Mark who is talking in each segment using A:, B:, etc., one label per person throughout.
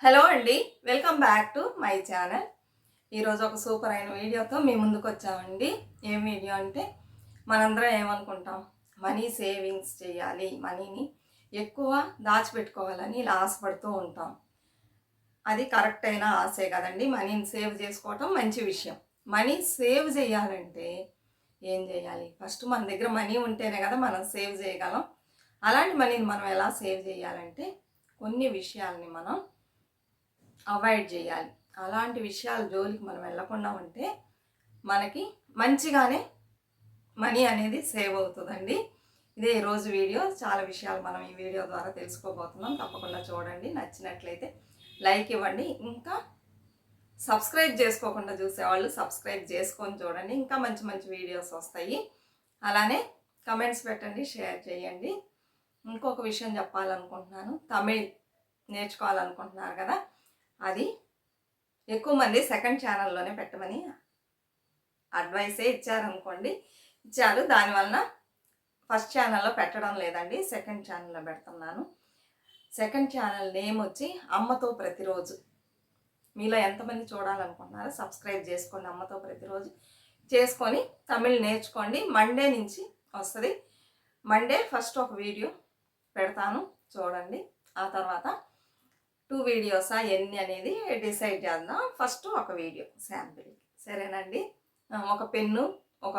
A: Hello అండి. Welcome back to my channel. ఈరోజు ఒక సూపర్ అయిన వీడియోతో మీ ముందుకు వచ్చామండి. ఏం వీడియో అంటే మనందరం ఏమనుకుంటాం, మనీ సేవింగ్స్ చేయాలి, మనీని ఎక్కువ దాచిపెట్టుకోవాలని ఇలా ఆశపడుతూ ఉంటాం. అది కరెక్ట్ అయిన ఆశే కదండి. మనీని సేవ్ చేసుకోవటం మంచి విషయం. మనీ సేవ్ చేయాలంటే ఏం చేయాలి? ఫస్ట్ మన దగ్గర మనీ ఉంటేనే కదా మనం సేవ్ చేయగలం. అలాంటి మనీని మనం ఎలా సేవ్ చేయాలంటే కొన్ని విషయాల్ని మనం అవాయిడ్ చేయాలి. అలాంటి విషయాల జోలికి మనం వెళ్ళకుండా ఉంటే మనకి మంచిగానే మనీ అనేది సేవ్ అవుతుందండి. ఇదే ఈరోజు వీడియో. చాలా విషయాలు మనం ఈ వీడియో ద్వారా తెలుసుకోబోతున్నాం. తప్పకుండా చూడండి. నచ్చినట్లయితే లైక్ ఇవ్వండి. ఇంకా సబ్స్క్రైబ్ చేసుకోకుండా చూసేవాళ్ళు సబ్స్క్రైబ్ చేసుకొని చూడండి. ఇంకా మంచి మంచి వీడియోస్ వస్తాయి. అలానే కమెంట్స్ పెట్టండి, షేర్ చేయండి. ఇంకొక విషయం చెప్పాలనుకుంటున్నాను. తమిళ్ నేర్చుకోవాలనుకుంటున్నారు కదా, అది ఎక్కువ మంది సెకండ్ ఛానల్లోనే పెట్టమని అడ్వైసే ఇచ్చారు. దానివలన ఫస్ట్ ఛానల్లో పెట్టడం లేదండి, సెకండ్ ఛానల్లో పెడుతున్నాను. సెకండ్ ఛానల్ నేమ్ వచ్చి అమ్మతో ప్రతిరోజు. మీలో ఎంతమంది చూడాలనుకుంటున్నారో సబ్స్క్రైబ్ చేసుకోండి. అమ్మతో ప్రతిరోజు చేసుకొని తమిళ్ నేర్చుకోండి. మండే నుంచి వస్తుంది. మండే ఫస్ట్ ఒక వీడియో పెడతాను, చూడండి. ఆ తర్వాత 2 వీడియోసా ఎన్ని అనేది డిసైడ్ చేద్దాం. ఫస్ట్ ఒక వీడియో శాంపిల్, సరేనండి. ఒక పెన్ను, ఒక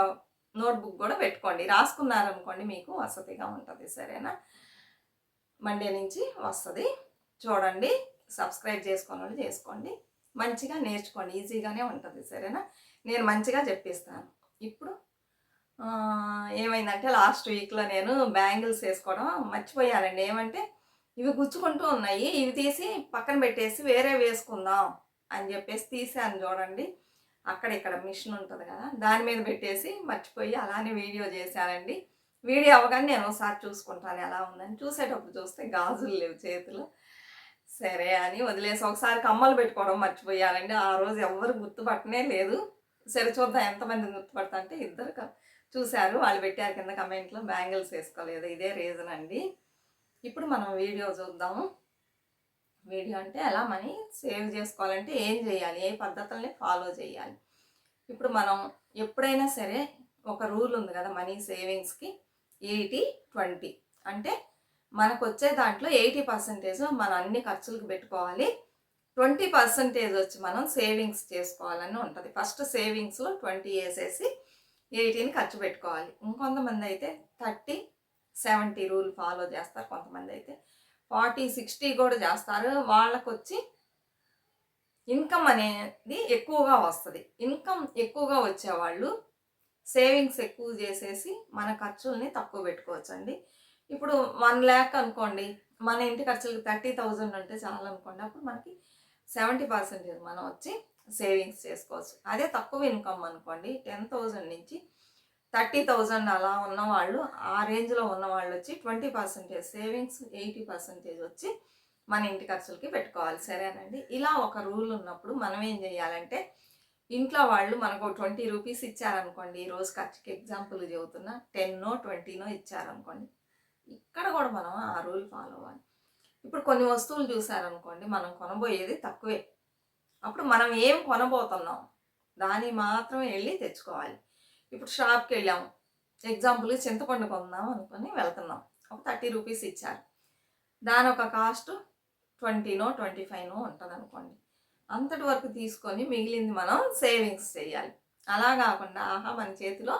A: నోట్బుక్ కూడా పెట్టుకోండి. రాసుకున్నారనుకోండి మీకు వసతిగా ఉంటుంది, సరేనా. మండే నుంచి వస్తుంది, చూడండి. సబ్స్క్రైబ్ చేసుకోండి, చేసుకోండి. మంచిగా నేర్చుకోండి, ఈజీగానే ఉంటుంది, సరేనా. నేను మంచిగా చెప్పిస్తాను. ఇప్పుడు ఏమైందంటే లాస్ట్ వీక్లో నేను బ్యాంగిల్స్ వేసుకోవడం మర్చిపోయానండి. ఏమంటే ఇవి గుచ్చుకుంటూ ఉన్నాయి, ఇవి తీసి పక్కన పెట్టేసి వేరే వేసుకుందాం అని చెప్పేసి తీసాను. చూడండి, అక్కడ ఇక్కడ మిషన్ ఉంటుంది కదా, దాని మీద పెట్టేసి మర్చిపోయి అలానే వీడియో చేశానండి. వీడియో అవ్వగానే నేను ఒకసారి చూసుకుంటాను ఎలా ఉందని. చూసేటప్పుడు చూస్తే గాజులు లేవు చేతిలో. సరే అని వదిలేసి ఒకసారి కమ్మలు పెట్టుకోవడం మర్చిపోయానండి. ఆ రోజు ఎవ్వరు గుర్తుపట్టనే లేదు. సరే చూద్దాం ఎంతమంది గుర్తుపడతా అంటే ఇద్దరు చూశారు, వాళ్ళు పెట్టారు కింద కమెంట్లో బ్యాంగిల్స్ వేసుకోలేదు. ఇదే రీజన్ అండి. ఇప్పుడు మనం వీడియో చూద్దాము. వీడియో అంటే ఎలా మనీ సేవ్ చేసుకోవాలంటే ఏం చేయాలి, ఏ పద్ధతుల్ని ఫాలో చేయాలి. ఇప్పుడు మనం ఎప్పుడైనా సరే ఒక రూల్ ఉంది కదా మనీ సేవింగ్స్కి, 80-20. అంటే మనకు వచ్చే దాంట్లో 80% మనం అన్ని ఖర్చులకు పెట్టుకోవాలి, 20% వచ్చి మనం సేవింగ్స్ చేసుకోవాలని ఉంటుంది. ఫస్ట్ సేవింగ్స్లో 20 వేసేసి 80ని ఖర్చు పెట్టుకోవాలి. ఇంకొంతమంది అయితే 30-70 రూల్ ఫాలో చేస్తారు. కొంతమంది అయితే 40-60 కూడా చేస్తారు. వాళ్ళకు వచ్చి ఇన్కమ్ అనేది ఎక్కువగా వస్తుంది. ఇన్కమ్ ఎక్కువగా వచ్చేవాళ్ళు సేవింగ్స్ ఎక్కువ చేసేసి మన ఖర్చుల్ని తక్కువ పెట్టుకోవచ్చు అండి. ఇప్పుడు 1 lakh అనుకోండి, మన ఇంటి ఖర్చులకు 30,000 అంటే చాలు అనుకోండి. అప్పుడు మనకి 70% మనం వచ్చి సేవింగ్స్ చేసుకోవచ్చు. అదే తక్కువ ఇన్కమ్ అనుకోండి, 10,000 నుంచి 30,000 అలా ఉన్నవాళ్ళు, ఆ రేంజ్లో ఉన్నవాళ్ళు వచ్చి 20% సేవింగ్స్, 80% వచ్చి మన ఇంటి ఖర్చులకి పెట్టుకోవాలి, సరేనండి. ఇలా ఒక రూల్ ఉన్నప్పుడు మనం ఏం చేయాలంటే, ఇంట్లో వాళ్ళు మనకు 20 రూపీస్ ఇచ్చారనుకోండి, ఈ రోజు ఖర్చుకి ఎగ్జాంపుల్ చెబుతున్నా, 10-20 ఇచ్చారనుకోండి, ఇక్కడ కూడా మనం ఆ రూల్ ఫాలో అవ్వాలి. ఇప్పుడు కొన్ని వస్తువులు చూసారనుకోండి, మనం కొనబోయేది తక్కువే. అప్పుడు మనం ఏం కొనబోతున్నాం దాన్ని మాత్రమే వెళ్ళి తెచ్చుకోవాలి. ఇప్పుడు షాప్కి వెళ్ళాము, ఎగ్జాంపుల్ చింతపండు కొందాం అనుకొని వెళ్తున్నాం, ఒక 30 రూపీస్ ఇచ్చారు. దాని ఒక కాస్ట్ 20-25 ఉంటుంది అనుకోండి. అంతటి వరకు తీసుకొని మిగిలింది మనం సేవింగ్స్ చేయాలి. అలా కాకుండా ఆహా మన చేతిలో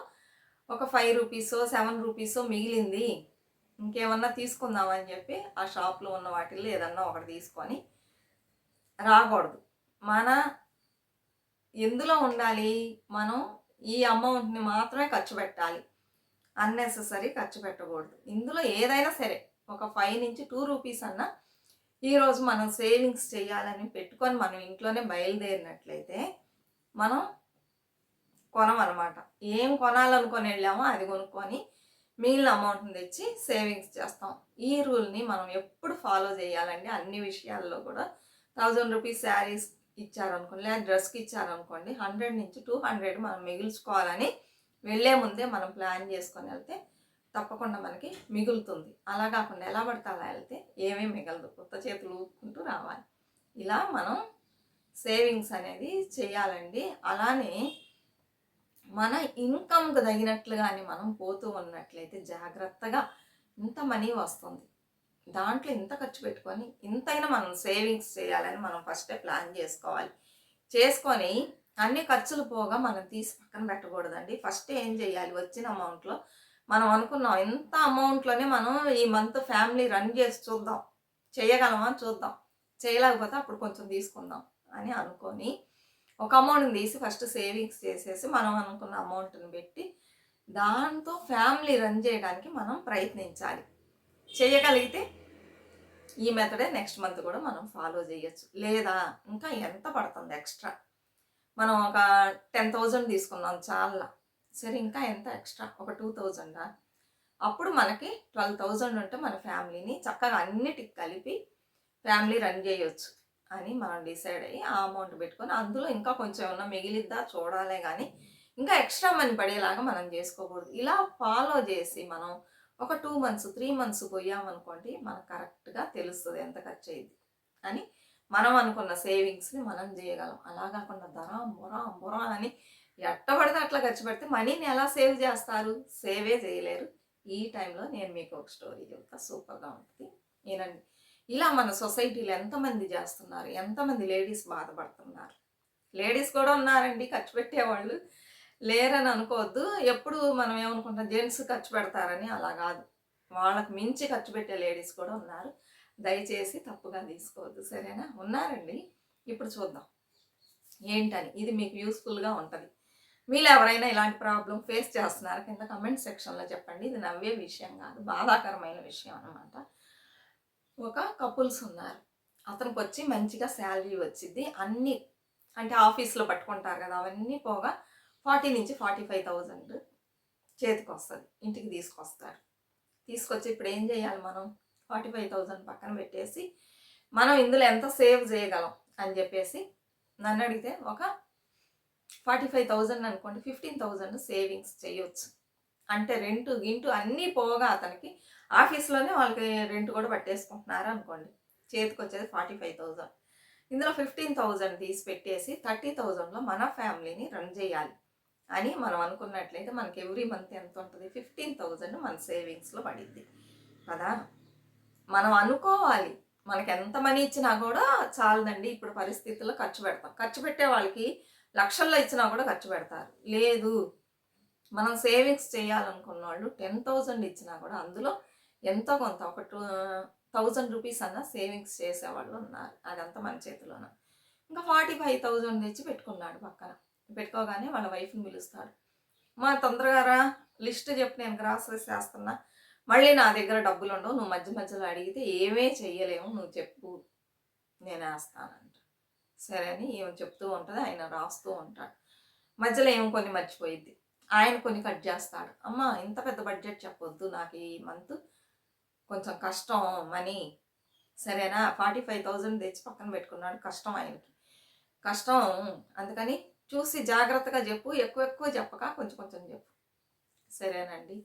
A: ఒక 5 రూపీసో 7 రూపీసో మిగిలింది, ఇంకేమన్నా తీసుకుందామని చెప్పి ఆ షాప్లో ఉన్న వాటిల్లో ఏదన్నా ఒకటి తీసుకొని రాకూడదు. మన ఎందులో ఉండాలి, మనం ఈ అమౌంట్ని మాత్రమే ఖర్చు పెట్టాలి, అన్నెసెసరీ ఖర్చు పెట్టకూడదు. ఇందులో ఏదైనా సరే ఒక 5-2 రూపీస్ అన్నా ఈరోజు మనం సేవింగ్స్ చేయాలని పెట్టుకొని మనం ఇంట్లోనే బయలుదేరినట్లయితే మనం కొనమన్నమాట. ఏం కొనాలనుకొని వెళ్ళామో అది కొనుక్కొని మిగిలిన అమౌంట్ని తెచ్చి సేవింగ్స్ చేస్తాం. ఈ రూల్ని మనం ఎప్పుడు ఫాలో చేయాలండి. అన్ని విషయాల్లో కూడా 1000 రూపీస్ శారీస్ ఇచ్చారనుకోండి, లేదా డ్రెస్కి ఇచ్చారనుకోండి, 100-200 మనం మిగుల్చుకోవాలని వెళ్ళే ముందే మనం ప్లాన్ చేసుకొని వెళ్తే తప్పకుండా మనకి మిగులుతుంది. అలా కాకుండా ఎలా పడితే అలా వెళ్తే ఏమీ మిగలదు, కొత్త చేతులు ఊపుకుంటూ రావాలి. ఇలా మనం సేవింగ్స్ అనేది చేయాలండి. అలానే మన ఇన్కమ్‌కు తగినట్లుగానే మనం పోతూ ఉన్నట్లయితే జాగ్రత్తగా ఇంత మనీ వస్తుంది. దాంట్లో ఇంత ఖర్చు పెట్టుకొని ఇంతైనా మనం సేవింగ్స్ చేయాలని మనం ఫస్టే ప్లాన్ చేసుకోవాలి. చేసుకొని అన్ని ఖర్చులు పోగా మనం తీసి పక్కన పెట్టకూడదండి. ఫస్ట్ ఏం చేయాలి, వచ్చిన అమౌంట్‌లో మనం అనుకున్నాం ఇంత అమౌంట్‌లోనే మనం ఈ మంత్ ఫ్యామిలీ రన్ చేసి చూద్దాం. చేయగలమా చూద్దాం. చేయలేకపోతే అప్పుడు కొంచెం తీసుకుందాం అని అనుకోని ఒక అమౌంట్‌ని తీసి ఫస్ట్ సేవింగ్స్ చేసేసి మనం అనుకున్న అమౌంట్‌ని పెట్టి దాంతో ఫ్యామిలీ రన్ చేయడానికి మనం ప్రయత్నించాలి. చేయగలిగితే ఈ మెథడే నెక్స్ట్ మంత్ కూడా మనం ఫాలో చేయొచ్చు. లేదా ఇంకా ఎంత పడుతుంది ఎక్స్ట్రా, మనం ఒక 10,000 తీసుకున్నాం చాలా, సరే ఇంకా ఎంత ఎక్స్ట్రా ఒక 2,000 అప్పుడు మనకి 12,000 ఉంటే మన ఫ్యామిలీని చక్కగా అన్నిటికి కలిపి ఫ్యామిలీ రన్ చేయొచ్చు అని మనం డిసైడ్ అయ్యి ఆ అమౌంట్ పెట్టుకొని అందులో ఇంకా కొంచెం ఏమన్నా మిగిలిద్దా చూడాలే కానీ ఇంకా ఎక్స్ట్రా మనీ పడేలాగా మనం చేసుకోకూడదు. ఇలా ఫాలో చేసి మనం ఒక 2 మంత్స్ 3 మంత్స్ పోయామనుకోండి మనకు కరెక్ట్గా తెలుస్తుంది ఎంత ఖర్చు అయ్యింది అని. మనం అనుకున్న సేవింగ్స్ని మనం చేయగలం. అలా కాకుండా బొరా అని ఎట్టబడితే అట్లా ఖర్చు పెడితే మనీని ఎలా సేవ్ చేస్తారు? సేవే చేయలేరు. ఈ టైంలో నేను మీకు ఒక స్టోరీ చెప్తా, సూపర్గా ఉంటుంది ఏనండి. ఇలా మన సొసైటీలో ఎంతమంది చేస్తున్నారు, ఎంతమంది లేడీస్ బాధపడుతున్నారు. లేడీస్ కూడా ఉన్నారండి ఖర్చు పెట్టేవాళ్ళు, లేరని అనుకోవద్దు. ఎప్పుడు మనం ఏమనుకుంటాం జెంట్స్ ఖర్చు పెడతారని, అలా కాదు. వాళ్ళకు మించి ఖర్చు పెట్టే లేడీస్ కూడా ఉన్నారు. దయచేసి తప్పుగా తీసుకోవద్దు, సరేనా? ఉన్నారండి. ఇప్పుడు చూద్దాం ఏంటని. ఇది మీకు యూస్ఫుల్గా ఉంటుంది. మీరు ఎవరైనా ఇలాంటి ప్రాబ్లం ఫేస్ చేస్తున్నారు కింద కమెంట్ సెక్షన్లో చెప్పండి. ఇది నవ్వే విషయం కాదు, బాధాకరమైన విషయం అన్నమాట. ఒక కపుల్స్ ఉన్నారు. అతనికి వచ్చి మంచిగా శాలరీ వచ్చింది. అన్నీ అంటే ఆఫీస్లో పట్టుకుంటారు కదా, అవన్నీ పోగా 40 నుంచి 45,000 చేతికి వస్తుంది. ఇంటికి తీసుకొస్తారు. తీసుకొచ్చి ఇప్పుడు ఏం చేయాలి, మనం 45,000 పక్కన పెట్టేసి మనం ఇందులో ఎంత సేవ్ చేయగలం అని చెప్పేసి నన్ను అడిగితే ఒక 45,000 అనుకోండి, 15,000 సేవింగ్స్ చేయొచ్చు. అంటే రెంట్ గింటు అన్నీ పోగా అతనికి ఆఫీస్లోనే వాళ్ళకి రెంట్ కూడా పట్టేసుకుంటున్నారు అనుకోండి, చేతికి వచ్చేది 45,000. ఇందులో 15,000 తీసి పెట్టేసి 30,000లో మన ఫ్యామిలీని రన్ చేయాలి అని మనం అనుకున్నట్లయితే మనకి ఎవ్రీ మంత్ ఎంత ఉంటుంది, 15,000 మన సేవింగ్స్లో పడిద్ది కదా. మనం అనుకోవాలి మనకి ఎంత మనీ ఇచ్చినా కూడా చాలదండి. ఇప్పుడు పరిస్థితుల్లో ఖర్చు పెడతాం. ఖర్చు పెట్టే వాళ్ళకి లక్షల్లో ఇచ్చినా కూడా ఖర్చు పెడతారు. లేదు, మనం సేవింగ్స్ చేయాలనుకున్న వాళ్ళు 10,000 ఇచ్చినా కూడా అందులో ఎంతో కొంత ఒక 1,000 రూపీస్ అన్న సేవింగ్స్ చేసేవాళ్ళు ఉన్నారు. అదంతా మన చేతిలోన. ఇంకా 45,000 తెచ్చి పెట్టుకున్నాడు పక్కన. పెట్టుకోగానే వాళ్ళ వైఫ్ని పిలుస్తాడు. మా తొందరగా రా, లిస్ట్ చెప్పి నేను గ్రాసరీస్ వేస్తున్నా, మళ్ళీ నా దగ్గర డబ్బులు ఉండవు, నువ్వు మధ్య మధ్యలో అడిగితే ఏమీ చెయ్యలేము, నువ్వు చెప్పు నేను వేస్తానంట. సరే అని ఏమో చెప్తూ ఉంటుంది, ఆయన రాస్తూ ఉంటాడు. మధ్యలో ఏమో కొన్ని మర్చిపోయిద్ది, ఆయన కొన్ని కట్ చేస్తాడు. అమ్మ ఇంత పెద్ద బడ్జెట్ చెప్పొద్దు, నాకు ఈ మంత్ కొంచెం కష్టం మనీ, సరేనా? 45,000 తెచ్చి పక్కన పెట్టుకున్నాడు. కష్టం ఆయనకి, కష్టం. అందుకని చూసి జాగ్రత్తగా చెప్పు, ఎక్కువ ఎక్కువ చెప్పక కొంచెం కొంచెం చెప్పు, సరేనండి?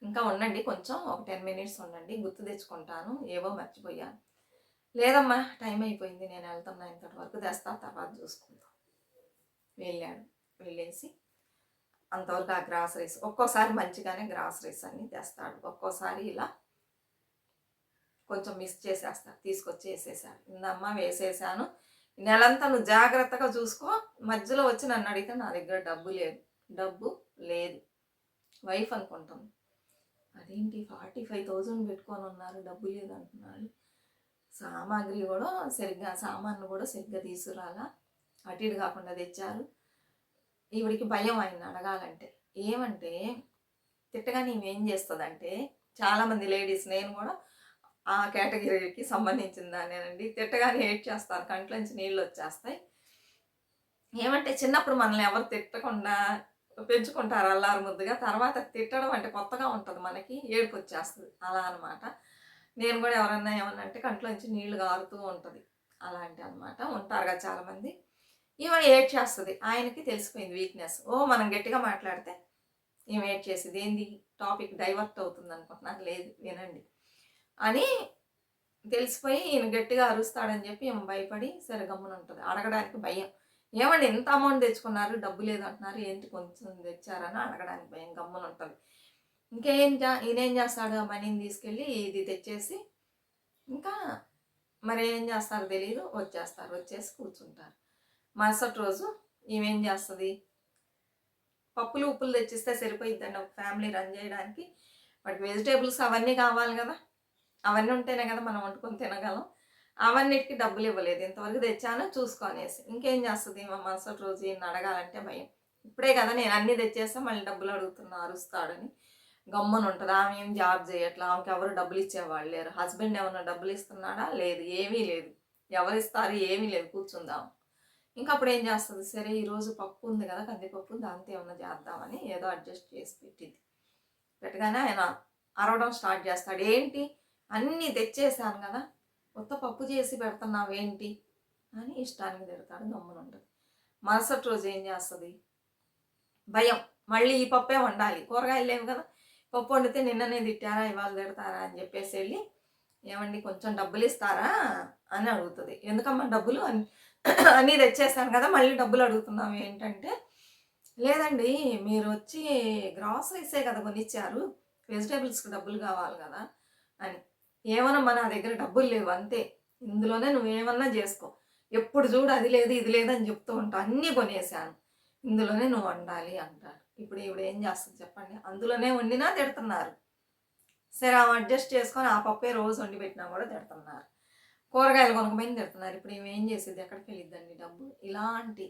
A: ఇంకా ఉండండి కొంచెం, ఒక 10 మినిట్స్ ఉండండి, గుర్తు తెచ్చుకుంటాను, ఏవో మర్చిపోయాను. లేదమ్మా టైం అయిపోయింది, నేను వెళ్తున్నా, ఇంతటి వరకు తెస్తా, తర్వాత చూసుకుందాం. వెళ్ళాడు. వెళ్ళేసి అంతవరకు ఆ గ్రాసరీస్, ఒక్కోసారి మంచిగానే గ్రాసరీస్ అన్నీ తెస్తాడు, ఒక్కోసారి ఇలా కొంచెం మిస్ చేసేస్తాడు, తీసుకొచ్చి వేసేసాడు. ఇందమ్మా వేసేసాను, నెలంతా నువ్వు జాగ్రత్తగా చూసుకో, మధ్యలో వచ్చి నన్ను అడిగితే నా దగ్గర డబ్బు లేదు. వైఫ్ అనుకుంటాను, అదేంటి 45,000 పెట్టుకొని ఉన్నారు, డబ్బు లేదు అంటున్నాడు. సామాగ్రి కూడా సరిగ్గా, సామాన్లు కూడా సరిగ్గా తీసుకురాలా, అటు ఇటు కాకుండా తెచ్చారు. ఈవిడికి భయం ఆయన అడగాలంటే. ఏమంటే తిట్టగా నీవేం చేస్తుందంటే, చాలామంది లేడీస్, నేను కూడా ఆ కేటగిరీకి సంబంధించిన దానేనండి, తిట్టగానే ఏడ్ చేస్తారు, కంట్లోంచి నీళ్ళు వచ్చేస్తాయి. ఏమంటే చిన్నప్పుడు మనల్ని ఎవరు తిట్టకుండా పెంచుకుంటారు అల్లారు ముద్దుగా, తర్వాత తిట్టడం అంటే కొత్తగా ఉంటుంది, మనకి ఏడుపు వచ్చేస్తుంది, అలా అనమాట. నేను కూడా ఎవరన్నా ఏమన్నా అంటే కంట్లోంచి నీళ్లు గారుతూ ఉంటుంది, అలాంటి అనమాట. ఉంటారు కదా చాలామంది. ఈమె ఏడ్ చేస్తుంది, ఆయనకి తెలిసిపోయింది వీక్నెస్. మనం గట్టిగా మాట్లాడితే ఈమె ఏడ్ చేసేది ఏంది, టాపిక్ డైవర్ట్ అవుతుంది అనుకుంటున్నాను, లేదు వినండి అని తెలిసిపోయి ఈయన గట్టిగా అరుస్తాడని చెప్పి ఈమె భయపడి సరే గమ్మున ఉంటుంది. అడగడానికి భయం. ఏమండి ఇంత అమౌంట్ తెచ్చుకున్నారు, డబ్బు లేదంటున్నారు, ఏంటి కొంచెం తెచ్చారని అడగడానికి భయం, గమ్మున ఉంటుంది. ఈయనేం చేస్తాడు, ఆ మనీని తీసుకెళ్ళి ఇది తెచ్చేసి ఇంకా మరి ఏం చేస్తారో తెలియదు, వచ్చేసి కూర్చుంటారు. మరుసటి రోజు ఈమెం చేస్తుంది, పప్పులు ఉప్పులు తెచ్చిస్తే సరిపోయిద్దండి ఒక ఫ్యామిలీ రన్ చేయడానికి. బట్ వెజిటేబుల్స్ అవన్నీ కావాలి కదా, అవన్నీ ఉంటేనే కదా మనం వండుకొని తినగలం. అవన్నిటికీ డబ్బులు ఇవ్వలేదు, ఇంతవరకు తెచ్చాను చూసుకొనేసి. ఇంకేం చేస్తుంది మా మరుసటి రోజు ఈయన అడగాలంటే భయం. ఇప్పుడే కదా నేను అన్నీ తెచ్చేస్తా, మళ్ళీ డబ్బులు అడుగుతున్నా అరుస్తాడని గమ్మున ఉంటుంది. ఆమె ఏం జాబ్ చేయట్లా, ఆమెకి ఎవరు డబ్బులు ఇచ్చేవాళ్ళు లేరు. హస్బెండ్ ఏమన్నా డబ్బులు ఇస్తున్నాడా, లేదు, ఏమీ లేదు. ఎవరు ఇస్తారు, ఏమీ లేదు, కూర్చుందాం. ఇంకా అప్పుడు ఏం చేస్తుంది, సరే ఈరోజు పప్పు ఉంది కదా, కందిపప్పు, దాంతో ఏమన్నా చేద్దామని ఏదో అడ్జస్ట్ చేసి పెట్టింది. పెట్టగానే ఆయన అరవడం స్టార్ట్ చేస్తాడు. ఏంటి అన్నీ తెచ్చేసాను కదా, కొత్త పప్పు చేసి పెడుతున్నావేంటి అని ఇష్టానికి తిడతాడు. గమ్మునుంటుంది. మరుసటి రోజు ఏం చేస్తుంది, భయం, మళ్ళీ ఈ పప్పే వండాలి, కూరగాయలు లేవు కదా, పప్పు వండితే నిన్ననే తిట్టారా ఇవాళ తిడతారా అని చెప్పేసి వెళ్ళి ఏమండి కొంచెం డబ్బులు ఇస్తారా అని అడుగుతుంది. ఎందుకమ్మా డబ్బులు అన్నీ తెచ్చేసాను కదా, మళ్ళీ డబ్బులు అడుగుతున్నాం ఏంటంటే, లేదండి మీరు వచ్చి గ్రాసరీసే కదా కొనిచ్చారు, వెజిటేబుల్స్కి డబ్బులు కావాలి కదా అని. ఏమన్నా నా దగ్గర డబ్బులు లేవు అంతే, ఇందులోనే నువ్వేమన్నా చేసుకో, ఎప్పుడు చూడు అది లేదు ఇది లేదు అని చెప్తూ ఉంటా, అన్నీ కొనేసాను, ఇందులోనే నువ్వు వండాలి అంటారు. ఇప్పుడు ఏం చేస్తుంది చెప్పండి, అందులోనే వండినా తిడుతున్నారు. సరే ఆమె అడ్జస్ట్ చేసుకొని ఆ పప్పే రోజు వండి పెట్టినా కూడా తిడుతున్నారు. కూరగాయలు కొనుక్కపోయిన తిడుతున్నారు. ఇప్పుడు ఏం చేసేది, ఎక్కడికి వెళ్ళిద్దండి డబ్బు? ఇలాంటి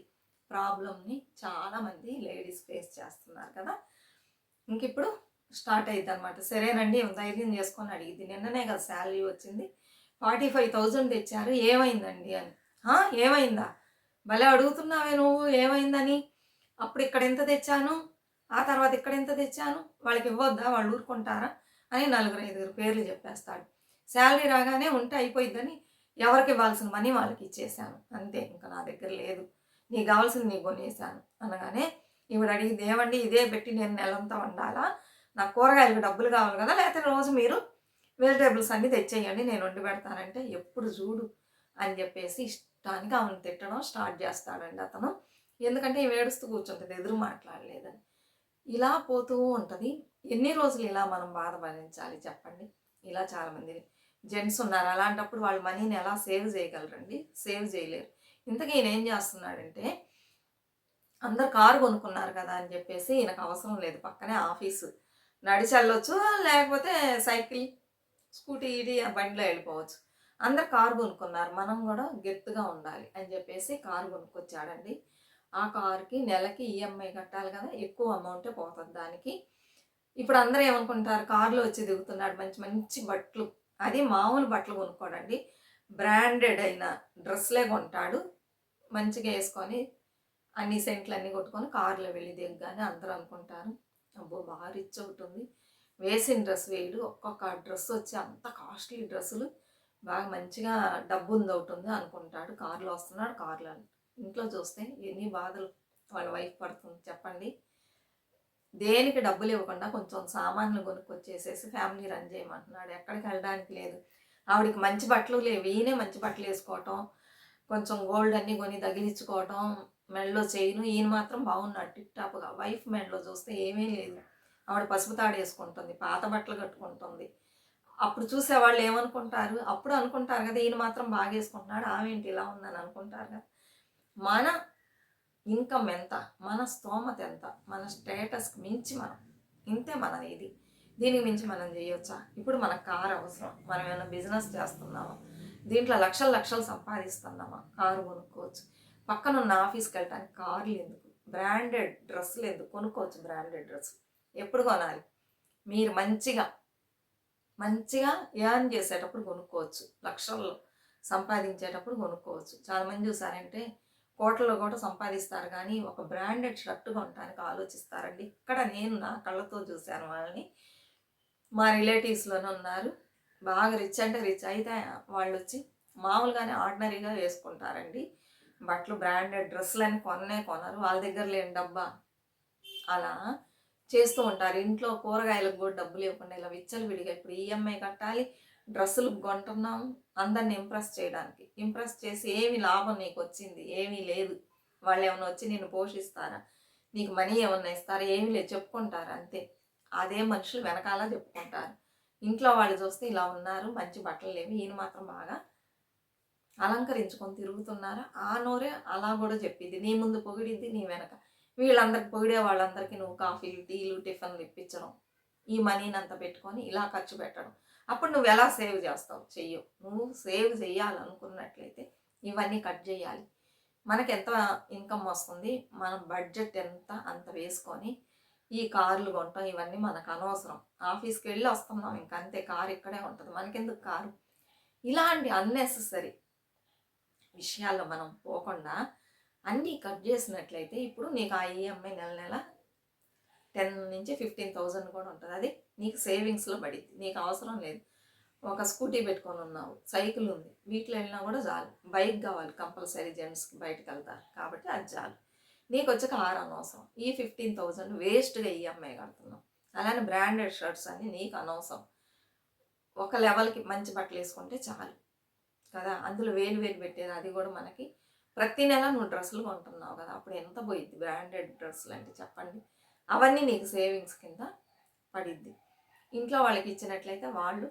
A: ప్రాబ్లమ్ని చాలామంది లేడీస్ ఫేస్ చేస్తున్నారు కదా. ఇంక ఇప్పుడు స్టార్ట్ అయ్యిద్ది అనమాట. సరేనండి ధైర్యం చేసుకొని అడిగిద్ది. నిన్ననే కదా శాలరీ వచ్చింది, 45,000 తెచ్చారు, ఏమైందండి అని. ఏమైందా, భలే అడుగుతున్నావే నువ్వు, ఏమైందని. అప్పుడు ఇక్కడ ఎంత తెచ్చాను, ఆ తర్వాత ఇక్కడ ఎంత తెచ్చాను, వాళ్ళకి ఇవ్వద్దా, వాళ్ళు ఊరుకుంటారా అని 4-5 పేర్లు చెప్పేస్తాడు. శాలరీ రాగానే ఉంటే అయిపోయిద్దని ఎవరికి ఇవ్వాల్సిన మనీ వాళ్ళకి ఇచ్చేసాను అంతే, ఇంకా నా దగ్గర లేదు, నీకు కావాల్సింది నీకు కొనేసాను అనగానే ఈవిడ అడిగింది, ఏమండి ఇదే పెట్టి నేను నెలంతా వండాలా, నాకు కూరగాయలకు డబ్బులు కావాలి కదా, లేకపోతే రోజు మీరు వెజిటేబుల్స్ అన్నీ తెచ్చేయండి నేను వండి పెడతానంటే, ఎప్పుడు చూడు అని చెప్పేసి ఇష్టానికి ఆమెను తిట్టడం స్టార్ట్ చేస్తాడండి అతను. ఎందుకంటే ఇవి ఏడుస్తూ కూర్చుంటుంది, ఎదురు మాట్లాడలేదని. ఇలా పోతూ ఉంటుంది. ఎన్ని రోజులు ఇలా మనం బాధ భరించాలి చెప్పండి. ఇలా చాలామంది జెంట్స్ ఉన్నారు. అలాంటప్పుడు వాళ్ళ మనీని ఎలా సేవ్ చేయగలరండి, సేవ్ చేయలేరు. ఇంతకీ ఈయన ఏం చేస్తున్నాడంటే, అందరు కారు కొనుక్కున్నారు కదా అని చెప్పేసి ఈయనకు అవసరం లేదు, పక్కనే ఆఫీసు, నడిచి వెళ్ళొచ్చు, లేకపోతే సైకిల్ స్కూటీ ఇది బండిలో వెళ్ళిపోవచ్చు. అందరు కారు కొనుక్కున్నారు, మనం కూడా గెత్తుగా ఉండాలి అని చెప్పేసి కారు కొనుక్కొచ్చాడండి. ఆ కారుకి నెలకి ఈఎంఐ కట్టాలి కదా, ఎక్కువ అమౌంటే పోతుంది దానికి. ఇప్పుడు అందరూ ఏమనుకుంటారు, కారులో వచ్చి దిగుతున్నాడు, మంచి మంచి బట్టలు, అది మామూలు బట్టలు కొనుక్కోడండి, బ్రాండెడ్ అయిన డ్రెస్లే కొంటాడు, మంచిగా వేసుకొని అన్ని సెంట్లు అన్నీ కొట్టుకొని కారులో వెళ్ళి దిగగానే అందరూ అనుకుంటారు, అబ్బో బాగా రిచ్ అవుతుంది, వేసిన డ్రెస్ వేయడు, ఒక్కొక్క డ్రెస్ వచ్చి అంత కాస్ట్లీ డ్రెస్సులు, బాగా మంచిగా డబ్బు ఉంది అవుతుంది అనుకుంటాడు. కారులో వస్తున్నాడు, కారులో. ఇంట్లో చూస్తే ఎన్ని బాధలు వాళ్ళ వైఫ్ పడుతుంది చెప్పండి. దేనికి డబ్బులు ఇవ్వకుండా కొంచెం సామాన్లు కొనుక్కొచ్చేసేసి ఫ్యామిలీ రన్ చేయమంటున్నాడు. ఎక్కడికి వెళ్ళడానికి లేదు. ఆవిడకి మంచి బట్టలు లేవు, ఈయనే మంచి బట్టలు వేసుకోవటం, కొంచెం గోల్డ్ అన్నీ కొని తగిలించుకోవటం, మెడలో చైను, ఈయన మాత్రం బాగున్నాడు టిప్ టాప్గా. వైఫ్ మెడలో చూస్తే ఏమీ లేదు, ఆవిడ పసుపు తాడు వేసుకుంటుంది, పాత బట్టలు కట్టుకుంటుంది. అప్పుడు చూసేవాళ్ళు ఏమనుకుంటారు, అప్పుడు అనుకుంటారు కదా ఈయన మాత్రం బాగా వేసుకుంటున్నాడు, ఆమె ఏంటి ఇలా ఉందని అనుకుంటారు కదా. మన ఇన్కమ్ ఎంత, మన స్తోమత ఎంత, మన స్టేటస్కి మించి మనం ఇంతే మన ఇది, దీనికి మించి మనం చేయొచ్చా? ఇప్పుడు మనకు కారు అవసరం, మనం ఏమైనా బిజినెస్ చేస్తున్నామా, దీంట్లో లక్షలు సంపాదిస్తున్నామా, కారు కొనుక్కోవచ్చు. పక్కన ఉన్న ఆఫీస్కి వెళ్ళటానికి కార్లు ఎందుకు, బ్రాండెడ్ డ్రెస్సులు ఎందుకు, కొనుక్కోవచ్చు బ్రాండెడ్ డ్రెస్. ఎప్పుడు కొనాలి, మీరు మంచిగా ఎర్న్ చేసేటప్పుడు కొనుక్కోవచ్చు, లక్షల్లో సంపాదించేటప్పుడు కొనుక్కోవచ్చు. చాలామంది చూసారంటే కోట్లలో కూడా సంపాదిస్తారు, కానీ ఒక బ్రాండెడ్ షర్ట్ కొనడానికి ఆలోచిస్తారండి. ఇక్కడ నేను నా కళ్ళతో చూశాను వాళ్ళని, మా రిలేటివ్స్లోనే ఉన్నారు, బాగా రిచ్ అంటే రిచ్, అయితే వాళ్ళు వచ్చి మామూలుగానే ఆర్డినరీగా వేసుకుంటారండి బట్టలు, బ్రాండెడ్ డ్రెస్సులని కొనరు, వాళ్ళ దగ్గర లేని డబ్బా అలా చేస్తూ ఉంటారు. ఇంట్లో కూరగాయలకు కూడా డబ్బులు ఇవ్వకుండా ఇలా విచ్చలు విడిగా ఇప్పుడు ఈఎంఐ కట్టాలి, డ్రెస్సులు కొంటున్నాము అందరిని ఇంప్రెస్ చేయడానికి. ఇంప్రెస్ చేసి ఏమి లాభం నీకు వచ్చింది? ఏమీ లేదు. వాళ్ళు ఏమైనా వచ్చి నిన్ను పోషిస్తారా? నీకు మనీ ఏమన్నా ఇస్తారా? ఏమీ లేదు, చెప్పుకుంటారు అంతే. అదే మనుషులు వెనకాల చెప్పుకుంటారు. ఇంట్లో వాళ్ళు చూస్తే ఇలా ఉన్నారు, మంచి బట్టలు లేవు, ఈయన మాత్రం బాగా అలంకరించుకొని తిరుగుతున్నారా? ఆ నోరే అలా కూడా చెప్పిద్ది. నీ ముందు పొగిడిద్ది, నీ వెనక వీళ్ళందరికి పొగిడే వాళ్ళందరికీ నువ్వు కాఫీలు, టీలు, టిఫిన్లు ఇప్పించడం, ఈ మనీని అంతా పెట్టుకొని ఇలా ఖర్చు పెట్టడం. అప్పుడు నువ్వు ఎలా సేవ్ చేస్తావు? చెయ్యవు. నువ్వు సేవ్ చేయాలనుకున్నట్లయితే ఇవన్నీ కట్ చేయాలి. మనకి ఎంత ఇన్కమ్ వస్తుంది, మన బడ్జెట్ ఎంత అంత వేసుకొని ఈ కార్లు కొంటాం, ఇవన్నీ మనకు అనవసరం. ఆఫీస్కి వెళ్ళి వస్తున్నాం, ఇంక అంతే, కారు ఇక్కడే ఉంటుంది, మనకెందుకు కారు? ఇలాంటి అన్నెసెసరీ విషయాల్లో మనం పోకుండా అన్నీ కట్ చేసినట్లయితే ఇప్పుడు నీకు ఆ ఈఎంఐ నెల నెల 10 నుంచి 15,000 కూడా ఉంటుంది. అది నీకు సేవింగ్స్లో పడిద్ది. నీకు అవసరం లేదు. ఒక స్కూటీ పెట్టుకొని ఉన్నావు, సైకిల్ ఉంది, వీటిలో వెళ్ళినా కూడా చాలు. బైక్ కావాలి కంపల్సరీ, జెంట్స్కి బయటకు వెళ్తారు కాబట్టి అది చాలు. నీకు వచ్చి కారు అనవసరం. ఈ 15,000 వేస్ట్గా ఈఎంఐ కడుతున్నావు. అలానే బ్రాండెడ్ షర్ట్స్ అన్నీ నీకు అనవసరం. ఒక లెవెల్కి మంచి బట్టలు వేసుకుంటే చాలు కదా. అందులో వేలు వేలు పెట్టేది, అది కూడా మనకి ప్రతి నెల నువ్వు డ్రెస్సులు కొంటున్నావు కదా, అప్పుడు ఎంత పోయిద్ది బ్రాండెడ్ డ్రెస్సులు అంటే చెప్పండి. అవన్నీ నీకు సేవింగ్స్ కింద పడిద్ది. ఇంట్లో వాళ్ళకి ఇచ్చినట్లయితే వాళ్ళు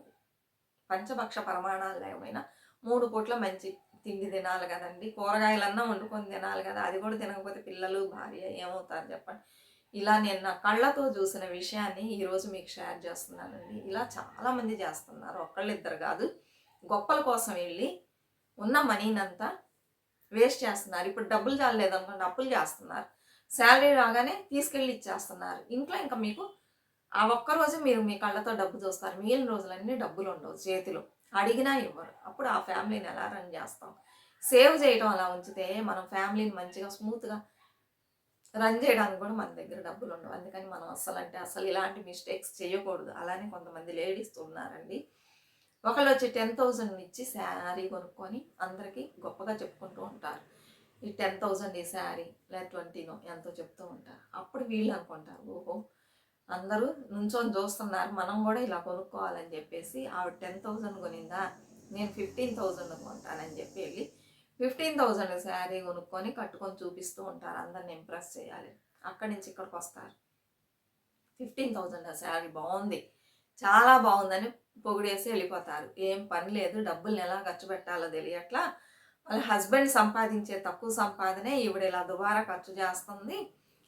A: పంచభక్ష ప్రమాణాలు ఏమైనా 3 పూట్ల మంచి తిండి తినాలి కదండి. కూరగాయలన్నా వండుకొని తినాలి కదా. అది కూడా తినకపోతే పిల్లలు, భార్య ఏమవుతారు చెప్పండి. ఇలా నేను నా కళ్ళతో చూసిన విషయాన్ని ఈరోజు మీకు షేర్ చేస్తున్నానండి. ఇలా చాలామంది చేస్తున్నారు, ఒక్కళ్ళిద్దరు కాదు. గొప్పల కోసం వెళ్ళి ఉన్న మనీనంతా వేస్ట్ చేస్తున్నారు. ఇప్పుడు డబ్బులు చాలలేదనుకోండి, అప్పులు చేస్తున్నారు. శాలరీ రాగానే తీసుకెళ్ళి ఇచ్చేస్తున్నారు. ఇంట్లో ఇంకా మీకు ఆ ఒక్కరోజు మీరు మీ కళ్ళతో డబ్బు చూస్తారు, మిగిలిన రోజులన్నీ డబ్బులు ఉండవు చేతిలో, అడిగినా ఇవ్వరు. అప్పుడు ఆ ఫ్యామిలీని ఎలా రన్ చేస్తాం? సేవ్ చేయడం అలా ఉంచితే మనం ఫ్యామిలీని మంచిగా స్మూత్గా రన్ చేయడానికి కూడా మన దగ్గర డబ్బులు ఉండవు. అందుకని మనం అసలు ఇలాంటి మిస్టేక్స్ చేయకూడదు. అలానే కొంతమంది లేడీస్ ఉన్నారండి, ఒకళ్ళు వచ్చి 10,000 ఇచ్చి శారీ కొనుక్కొని అందరికీ గొప్పగా చెప్పుకుంటూ ఉంటారు. ఈ 10,000 ఈ శారీ లేదా 20నో ఎంతో చెప్తూ ఉంటారు. అప్పుడు వీళ్ళు అనుకుంటారు, ఓహో అందరూ నుంచొని చూస్తున్నారు, మనం కూడా ఇలా కొనుక్కోవాలని చెప్పేసి ఆవిడ 10,000 కొనిందా, నేను 15,000 కొంటానని చెప్పి వెళ్ళి 15,000 శారీ కొనుక్కొని కట్టుకొని చూపిస్తూ ఉంటారు, అందరిని ఇంప్రెస్ చేయాలి. అక్కడి నుంచి ఇక్కడికి వస్తారు, 15,000 శారీ బాగుంది, చాలా బాగుందని పొగిడేసి వెళ్ళిపోతారు. ఏం పని లేదు, డబ్బుల్ని ఎలా ఖర్చు పెట్టాలో తెలియట్లా. వాళ్ళ హస్బెండ్ సంపాదించే తక్కువ సంపాదనే ఈవిడ ఇలా దుబారా ఖర్చు చేస్తుంది.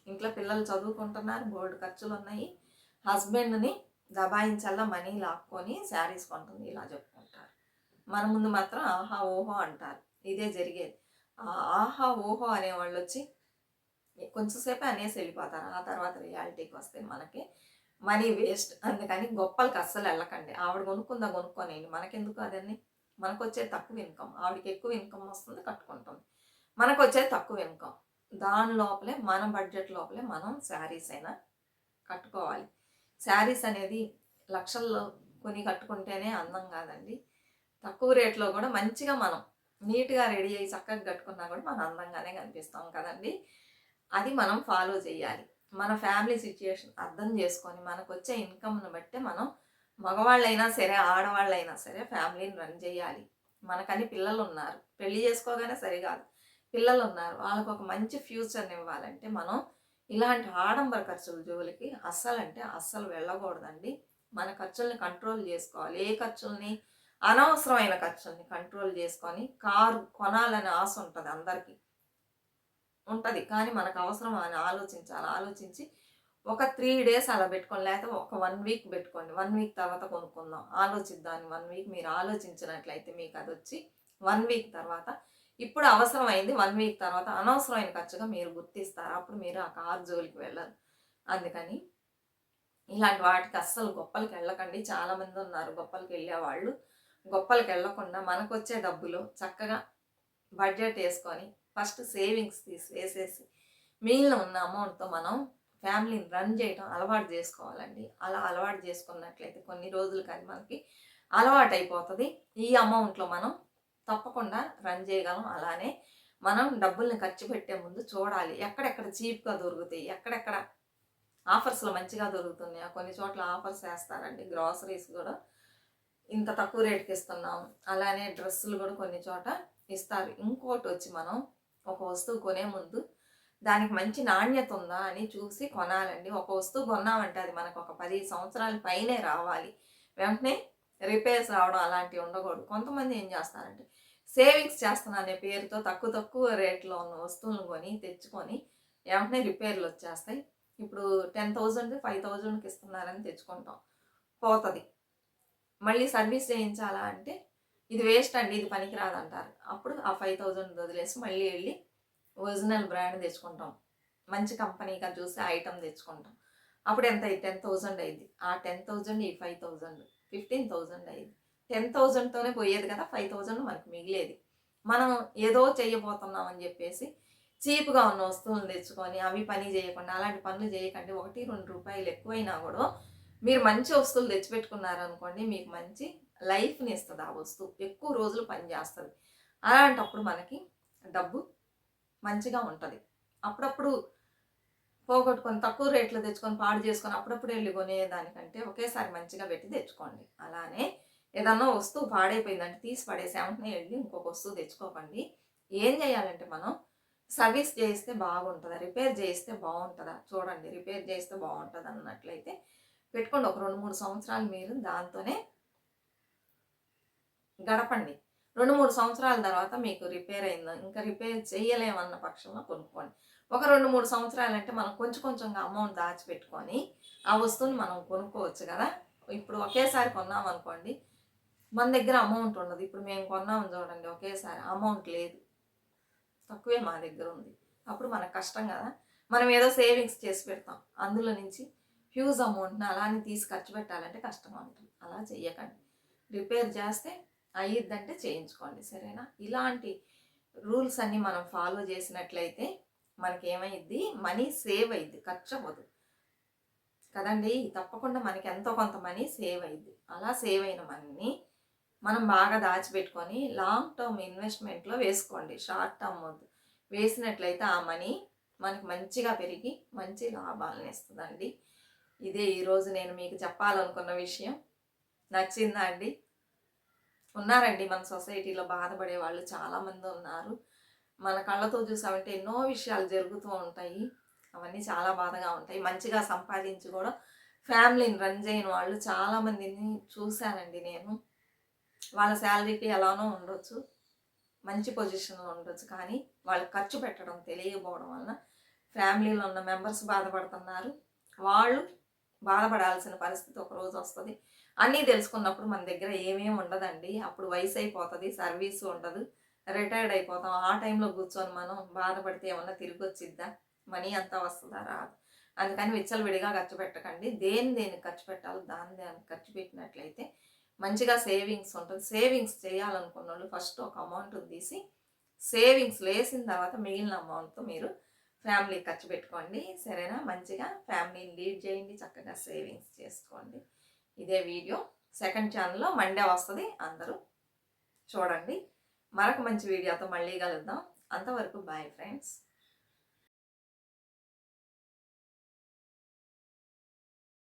A: ఇంట్లో పిల్లలు చదువుకుంటున్నారు, బోర్డు ఖర్చులు ఉన్నాయి, హస్బెండ్ని దబాయించల్లా మనీ లాక్కొని శారీస్ కొంటుంది, ఇలా చెప్పుకుంటారు. మన ముందు మాత్రం ఆహా ఓహో అంటారు. ఇదే జరిగేది. ఆహా ఓహో అనేవాళ్ళు వచ్చి కొంచెంసేపే అనేసి వెళ్ళిపోతారు. ఆ తర్వాత రియాలిటీకి వస్తే మనకి మనీ వేస్ట్. అందుకని గొప్పలకి అస్సలు వెళ్ళకండి. ఆవిడ కొనుక్కోనేయండి, మనకెందుకు అదన్నీ. మనకు వచ్చేది తక్కువ ఇన్కమ్, ఆవిడకి ఎక్కువ ఇన్కమ్ వస్తుంది, కట్టుకుంటుంది. మనకు వచ్చేది తక్కువ ఇన్కమ్, దాని లోపలే మన బడ్జెట్ లోపలే మనం శారీస్ అయినా కట్టుకోవాలి. శారీస్ అనేది లక్షల్లో కొని కట్టుకుంటేనే అందం కాదండి. తక్కువ రేట్లో కూడా మంచిగా మనం నీట్గా రెడీ అయ్యి చక్కగా కట్టుకున్నా కూడా మనం అందంగానే కనిపిస్తాం కదండి. అది మనం ఫాలో చేయాలి. మన ఫ్యామిలీ సిచ్యుయేషన్ అర్థం చేసుకొని మనకు వచ్చే ఇన్కమ్ను బట్టే మనం మగవాళ్ళైనా సరే ఆడవాళ్ళైనా సరే ఫ్యామిలీని రన్ చేయాలి. మనకని పిల్లలు ఉన్నారు, పెళ్లి చేసుకోగానే సరికాదు, పిల్లలు ఉన్నారు, వాళ్ళకు ఒక మంచి ఫ్యూచర్ని ఇవ్వాలంటే మనం ఇలాంటి ఆడంబర ఖర్చుల జోలికి అస్సలు వెళ్ళకూడదండి. మన ఖర్చుల్ని కంట్రోల్ చేసుకోవాలి. ఏ ఖర్చుల్ని, అనవసరమైన ఖర్చుల్ని కంట్రోల్ చేసుకొని, కారు కొనాలని ఆశ ఉంటుంది అందరికీ ఉంటుంది, కానీ మనకు అవసరం అని ఆలోచించి ఒక 3 days అలా పెట్టుకోండి, లేకపోతే ఒక 1 week పెట్టుకోండి. 1 week తర్వాత కొనుక్కుందాం, ఆలోచిద్దాన్ని. 1 week మీరు ఆలోచించినట్లయితే మీకు అది వచ్చి 1 week తర్వాత ఇప్పుడు అవసరమైంది, 1 week తర్వాత అనవసరమైన ఖర్చుగా మీరు గుర్తిస్తారు. అప్పుడు మీరు ఆ కారు జోలికి వెళ్ళరు. అందుకని ఇలాంటి వాటికి అస్సలు గొప్పలకి వెళ్ళకండి. చాలామంది ఉన్నారు గొప్పలకి వెళ్ళేవాళ్ళు. గొప్పలకి వెళ్ళకుండా మనకు వచ్చే డబ్బులు చక్కగా బడ్జెట్ వేసుకొని ఫస్ట్ సేవింగ్స్ వేసేసి మిగిలిన ఉన్న అమౌంట్తో మనం ఫ్యామిలీని రన్ చేయడం అలవాటు చేసుకోవాలండి. అలా అలవాటు చేసుకున్నట్లయితే కొన్ని రోజులకి అది మనకి అలవాటు అయిపోతుంది. ఈ అమౌంట్లో మనం తప్పకుండా రన్ చేయగలం. అలానే మనం డబ్బుల్ని ఖర్చు పెట్టే ముందు చూడాలి, ఎక్కడెక్కడ చీప్గా దొరుకుతాయి, ఎక్కడెక్కడ ఆఫర్స్లో మంచిగా దొరుకుతున్నాయా. కొన్ని చోట్ల ఆఫర్స్ వేస్తారండి, గ్రాసరీస్ కూడా ఇంత తక్కువ రేటుకి ఇస్తున్నాం. అలానే డ్రెస్సులు కూడా కొన్ని చోట ఇస్తారు. ఇంకోటి వచ్చి మనం ఒక వస్తువు కొనే ముందు దానికి మంచి నాణ్యత ఉందా అని చూసి కొనాలండి. ఒక వస్తువు కొన్నామంటే అది మనకు ఒక 10 సంవత్సరాల పైనే రావాలి. వెంటనే రిపేర్స్ రావడం అలాంటివి ఉండకూడదు. కొంతమంది ఏం చేస్తారంటే సేవింగ్స్ చేస్తున్నా అనే పేరుతో తక్కువ తక్కువ రేట్లో ఉన్న వస్తువులను కొని తెచ్చుకొని వెంటనే రిపేర్లు వచ్చేస్తాయి. ఇప్పుడు 10,000 5,000కి ఇస్తున్నారని తెచ్చుకుంటాం, పోతుంది. మళ్ళీ సర్వీస్ చేయించాలా అంటే ఇది వేస్ట్ అండి, ఇది పనికిరాదంటారు. అప్పుడు ఆ 5,000 వదిలేసి మళ్ళీ వెళ్ళి ఒరిజినల్ బ్రాండ్ తెచ్చుకుంటాం. మంచి కంపెనీగా చూసి ఐటమ్ తెచ్చుకుంటాం. అప్పుడు ఎంత అయ్యి 10,000 అయింది. ఆ 10,000 ఈ 5,000 15,000 అయింది. 10,000తోనే పోయేది కదా, 5,000 మనకు మిగిలేది. మనం ఏదో చేయబోతున్నాం అని చెప్పేసి చీప్గా ఉన్న వస్తువులను తెచ్చుకొని అవి పని చేయకుండా అలాంటి పనులు చేయకండి. 1, 2 రూపాయలు ఎక్కువైనా కూడా మీరు మంచి వస్తువులు తెచ్చిపెట్టుకున్నారనుకోండి, మీకు మంచి లైఫ్ని ఇస్తుంది. ఆ వస్తువు ఎక్కువ రోజులు పనిచేస్తుంది. అలాంటప్పుడు మనకి డబ్బు మంచిగా ఉంటుంది. అప్పుడప్పుడు పోగొట్టుకొని తక్కువ రేట్లో తెచ్చుకొని పాడు చేసుకొని అప్పుడప్పుడు వెళ్ళి కొనేదానికంటే ఒకేసారి మంచిగా పెట్టి తెచ్చుకోండి. అలానే ఏదన్నా వస్తువు పాడైపోయిందంటే తీసి పడేసి వెంటనే వెళ్ళి ఇంకొక వస్తువు తెచ్చుకోకండి. ఏం చేయాలంటే మనం సర్వీస్ చేయిస్తే బాగుంటుందా, రిపేర్ చేయిస్తే బాగుంటుందా చూడండి. రిపేర్ చేస్తే బాగుంటుంది అన్నట్లయితే పెట్టుకోండి. ఒక 2-3 సంవత్సరాలు మీరు దాంతోనే గడపండి. 2-3 సంవత్సరాల తర్వాత మీకు రిపేర్ అయిందో ఇంకా రిపేర్ చేయలేమన్న పక్షంలో కొనుక్కోండి. ఒక 2-3 సంవత్సరాలంటే మనం కొంచెం కొంచెంగా అమౌంట్ దాచిపెట్టుకొని ఆ వస్తువుని మనం కొనుక్కోవచ్చు కదా. ఇప్పుడు ఒకేసారి కొన్నాం అనుకోండి, మన దగ్గర అమౌంట్ ఉండదు. ఇప్పుడు మేము కొన్నాము చూడండి, ఒకేసారి అమౌంట్ లేదు, తక్కువే మా దగ్గర ఉంది. అప్పుడు మనకు కష్టం కదా. మనం ఏదో సేవింగ్స్ చేసి పెడతాం, అందులో నుంచి హ్యూజ్ అమౌంట్ని అలానే తీసి ఖర్చు పెట్టాలంటే కష్టంగా ఉంటుంది. అలా చెయ్యకండి. రిపేర్ చేస్తే అయ్యిద్దంటే చేయించుకోండి, సరేనా. ఇలాంటి రూల్స్ అన్నీ మనం ఫాలో చేసినట్లయితే మనకి ఏమైద్ది, మనీ సేవ్ అయ్యిద్ది, ఖర్చు అవ్వదు కదండి. తప్పకుండా మనకి ఎంతో కొంత మనీ సేవ్ అయ్యిద్ది. అలా సేవ్ అయిన మనీని మనం బాగా దాచిపెట్టుకొని లాంగ్ టర్మ్ ఇన్వెస్ట్మెంట్లో వేసుకోండి. షార్ట్ టర్మ్ వద్దు. వేసినట్లయితే ఆ మనీ మనకి మంచిగా పెరిగి మంచి లాభాలను ఇస్తుందండి. ఇదే ఈరోజు నేను మీకు చెప్పాలనుకున్న విషయం. నచ్చిందా అండి? ఉన్నారండి మన సొసైటీలో బాధపడే వాళ్ళు చాలామంది ఉన్నారు. మన కళ్ళతో చూసామంటే ఎన్నో విషయాలు జరుగుతూ ఉంటాయి. అవన్నీ చాలా బాధగా ఉంటాయి. మంచిగా సంపాదించి కూడా ఫ్యామిలీని రన్ చేయని వాళ్ళు చాలామందిని చూశానండి నేను. వాళ్ళ శాలరీకి ఎలానో ఉండొచ్చు, మంచి పొజిషన్లో ఉండొచ్చు, కానీ వాళ్ళు ఖర్చు పెట్టడం తెలియకపోవడం వలన ఫ్యామిలీలో ఉన్న మెంబర్స్ బాధపడుతున్నారు. వాళ్ళు బాధపడాల్సిన పరిస్థితి ఒకరోజు వస్తుంది. అన్నీ తెలుసుకున్నప్పుడు మన దగ్గర ఏమేమి ఉండదండి. అప్పుడు వయసు అయిపోతుంది, సర్వీసు ఉండదు, రిటైర్డ్ అయిపోతాం. ఆ టైంలో కూర్చొని మనం బాధపడితే ఏమన్నా తిరిగి వచ్చిద్దా? మనీ అంతా వస్తుందా? రాదు. అందుకని విచ్చలవిడిగా ఖర్చు పెట్టకండి. దేనికి ఖర్చు పెట్టాలో దానికి ఖర్చు పెట్టినట్లయితే మంచిగా సేవింగ్స్ ఉంటుంది. సేవింగ్స్ చేయాలనుకున్న వాళ్ళు ఫస్ట్ ఒక అమౌంట్ తీసి సేవింగ్స్ వేసిన తర్వాత మిగిలిన అమౌంట్తో మీరు ఫ్యామిలీ ఖర్చు పెట్టుకోండి, సరేనా. మంచిగా ఫ్యామిలీని లీడ్ చేయండి, చక్కగా సేవింగ్స్ చేసుకోండి. ఇదే వీడియో సెకండ్ ఛానల్లో మండే వస్తుంది, అందరూ చూడండి. మరొక మంచి వీడియోతో మళ్ళీ కలుద్దాం. అంతవరకు బాయ్ ఫ్రెండ్స్.